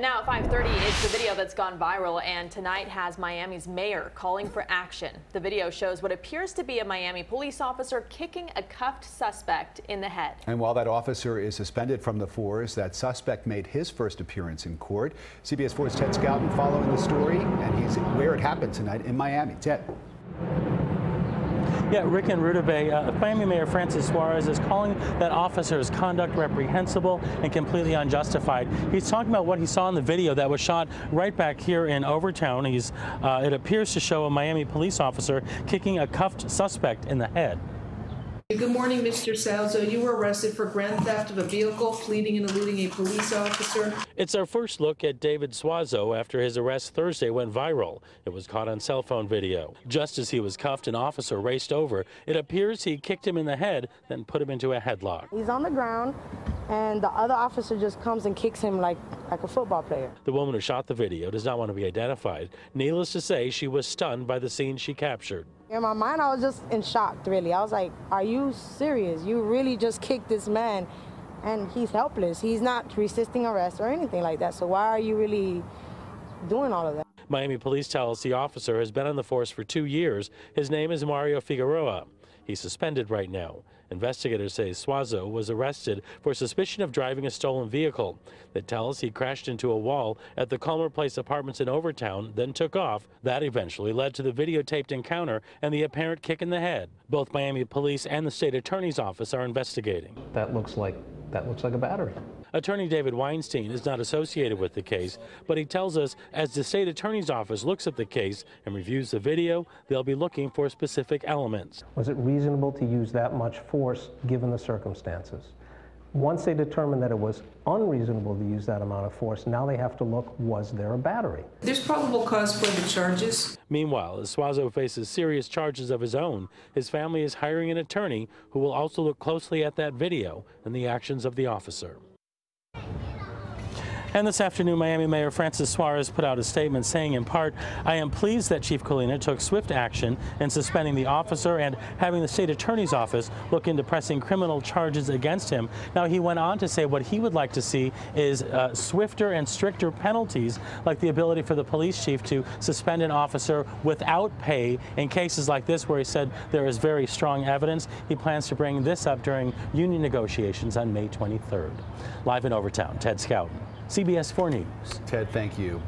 Now at 5:30, it's the video that's gone viral and tonight has Miami's mayor calling for action. The video shows what appears to be a Miami police officer kicking a cuffed suspect in the head. And while that officer is suspended from the force, that suspect made his first appearance in court. CBS 4's Ted Scouten following the story, and he's where it happened tonight in Miami. Ted. Yeah, Rick and Ruta Bay, Miami Mayor Francis Suarez is calling that officer's conduct reprehensible and completely unjustified. He's talking about what he saw in the video that was shot right back here in Overtown. It appears to show a Miami police officer kicking a cuffed suspect in the head. Good morning, Mr. Salzo. You were arrested for grand theft of a vehicle, fleeing and eluding a police officer. It's our first look at David Suazo after his arrest Thursday went viral. It was caught on cell phone video. Just as he was cuffed, an officer raced over. It appears he kicked him in the head, then put him into a headlock. He's on the ground, and the other officer just comes and kicks him like a football player. The woman who shot the video does not want to be identified. Needless to say, she was stunned by the scene she captured. In my mind, I was just in shock, really. I was like, are you serious? You really just kicked this man, and he's helpless. He's not resisting arrest or anything like that. So why are you really doing all of that? Miami police tell us the officer has been on the force for 2 years. His name is Mario Figueroa. He's suspended right now. Investigators say Suazo was arrested for suspicion of driving a stolen vehicle. They tell us he crashed into a wall at the Calmer Place Apartments in Overtown, then took off. That eventually led to the videotaped encounter and the apparent kick in the head. Both Miami police and the state attorney's office are investigating. That looks like a battery. Attorney David Weinstein is not associated with the case, but he tells us as the state attorney's office looks at the case and reviews the video, they'll be looking for specific elements. Was it reasonable to use that much force given the circumstances? Once they determined that it was unreasonable to use that amount of force, now they have to look, was there a battery? There's probable cause for the charges. Meanwhile, as Suazo faces serious charges of his own, his family is hiring an attorney who will also look closely at that video and the actions of the officer. And this afternoon, Miami Mayor Francis Suarez put out a statement saying, in part, I am pleased that Chief Colina took swift action in suspending the officer and having the state attorney's office look into pressing criminal charges against him. Now, he went on to say what he would like to see is swifter and stricter penalties, like the ability for the police chief to suspend an officer without pay in cases like this, where he said there is very strong evidence. He plans to bring this up during union negotiations on May 23rd. Live in Overtown, Ted Scouten, CBS 4 News. Ted, thank you.